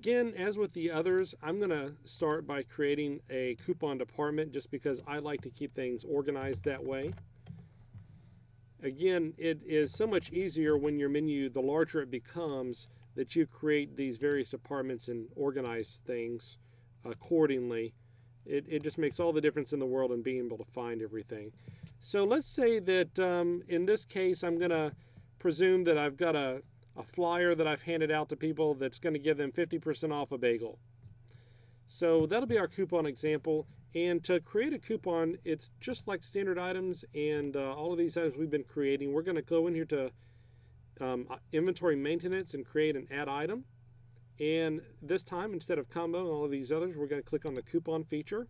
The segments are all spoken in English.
Again, as with the others, I'm going to start by creating a coupon department just because I like to keep things organized that way. Again, it is so much easier when your menu, the larger it becomes, that you create these various departments and organize things accordingly. It just makes all the difference in the world in being able to find everything. So let's say that in this case, I'm going to presume that I've got a flyer that I've handed out to people that's going to give them 50% off a bagel. So that'll be our coupon example. And to create a coupon, it's just like standard items and all of these items we've been creating. We're going to go in here to inventory maintenance and create an add item. And this time, instead of combo and all of these others, we're going to click on the coupon feature.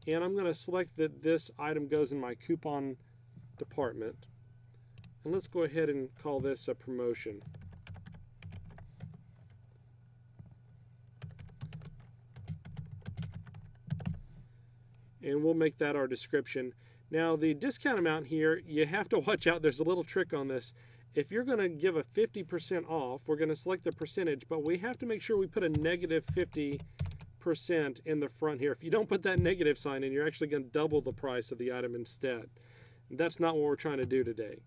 And I'm going to select that this item goes in my coupon department. And let's go ahead and call this a promotion. And we'll make that our description. Now the discount amount here, you have to watch out. There's a little trick on this. If you're going to give a 50% off, we're going to select the percentage, but we have to make sure we put a negative 50% in the front here. If you don't put that negative sign in, you're actually going to double the price of the item instead. That's not what we're trying to do today.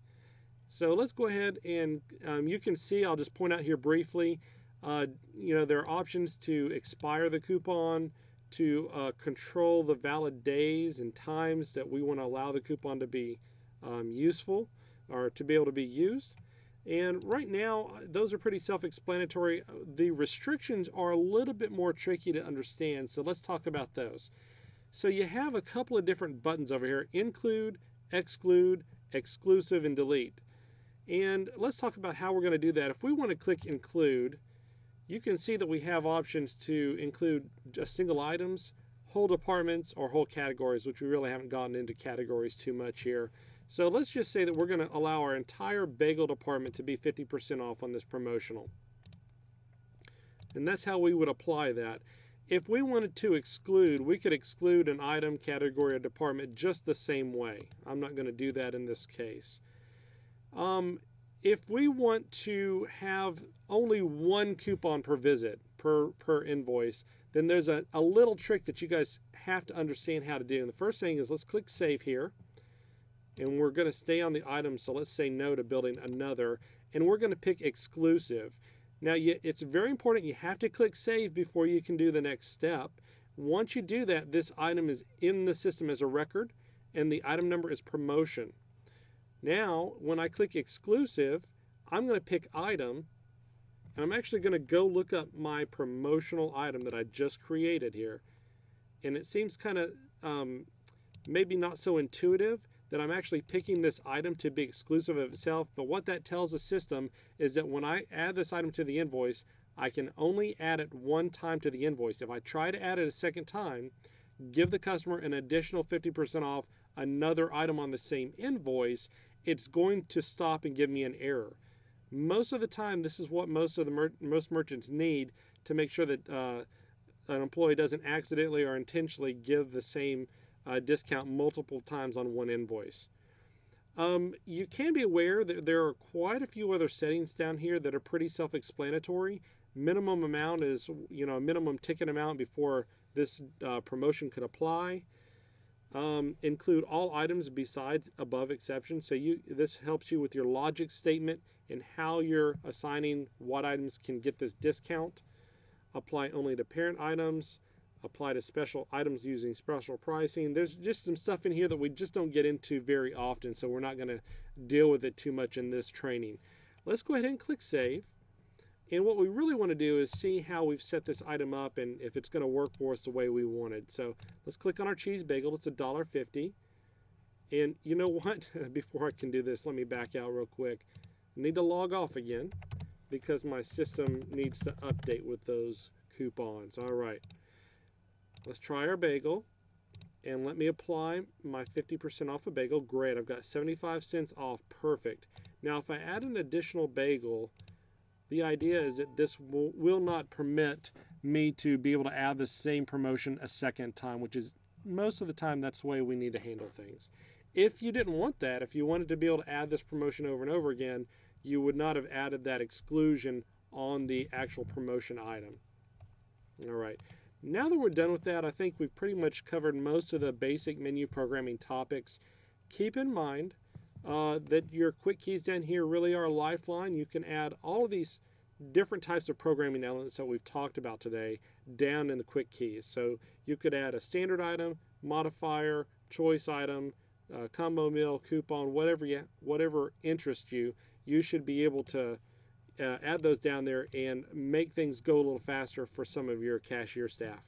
So let's go ahead and you can see, I'll just point out here briefly, there are options to expire the coupon, to control the valid days and times that we want to allow the coupon to be useful or to be able to be used. And right now, those are pretty self-explanatory. The restrictions are a little bit more tricky to understand, so let's talk about those. So you have a couple of different buttons over here: include, exclude, exclusive, and delete. And let's talk about how we're going to do that. If we want to click include, you can see that we have options to include just single items, whole departments, or whole categories, which we really haven't gotten into categories too much here. So let's just say that we're going to allow our entire bagel department to be 50% off on this promotional. And that's how we would apply that. If we wanted to exclude, we could exclude an item, category, or department just the same way. I'm not going to do that in this case. If we want to have only one coupon per visit, per invoice, then there's a little trick that you guys have to understand how to do. And the first thing is, let's click Save here. And we're going to stay on the item, so let's say no to building another. And we're going to pick exclusive. Now, it's very important you have to click Save before you can do the next step. Once you do that, this item is in the system as a record, and the item number is promotion. Now, when I click exclusive, I'm going to pick item, and I'm actually going to go look up my promotional item that I just created here. And it seems kind of maybe not so intuitive that I'm actually picking this item to be exclusive of itself, but what that tells the system is that when I add this item to the invoice, I can only add it one time to the invoice. If I try to add it a second time, give the customer an additional 50% off another item on the same invoice, it's going to stop and give me an error. Most of the time, this is what most merchants need to make sure that an employee doesn't accidentally or intentionally give the same discount multiple times on one invoice. You can be aware that there are quite a few other settings down here that are pretty self-explanatory. Minimum amount is, a minimum ticket amount before this promotion could apply. Include all items besides above exceptions. So this helps you with your logic statement and how you're assigning what items can get this discount. Apply only to parent items. Apply to special items using special pricing. There's just some stuff in here that we just don't get into very often, so we're not going to deal with it too much in this training. Let's go ahead and click Save. And what we really want to do is see how we've set this item up and if it's going to work for us the way we wanted. So let's click on our cheese bagel. It's $1.50. And you know what? Before I can do this, let me back out real quick. I need to log off again because my system needs to update with those coupons. All right. Let's try our bagel, and let me apply my 50% off a bagel. Great, I've got 75 cents off. Perfect. Now, if I add an additional bagel, the idea is that this will not permit me to be able to add the same promotion a second time, which is most of the time that's the way we need to handle things. If you didn't want that, if you wanted to be able to add this promotion over and over again, you would not have added that exclusion on the actual promotion item. All right. Now that we're done with that, I think we've pretty much covered most of the basic menu programming topics. Keep in mind that your quick keys down here really are a lifeline. You can add all of these different types of programming elements that we've talked about today down in the quick keys. So you could add a standard item, modifier, choice item, combo meal, coupon, whatever interests you. You should be able to add those down there and make things go a little faster for some of your cashier staff.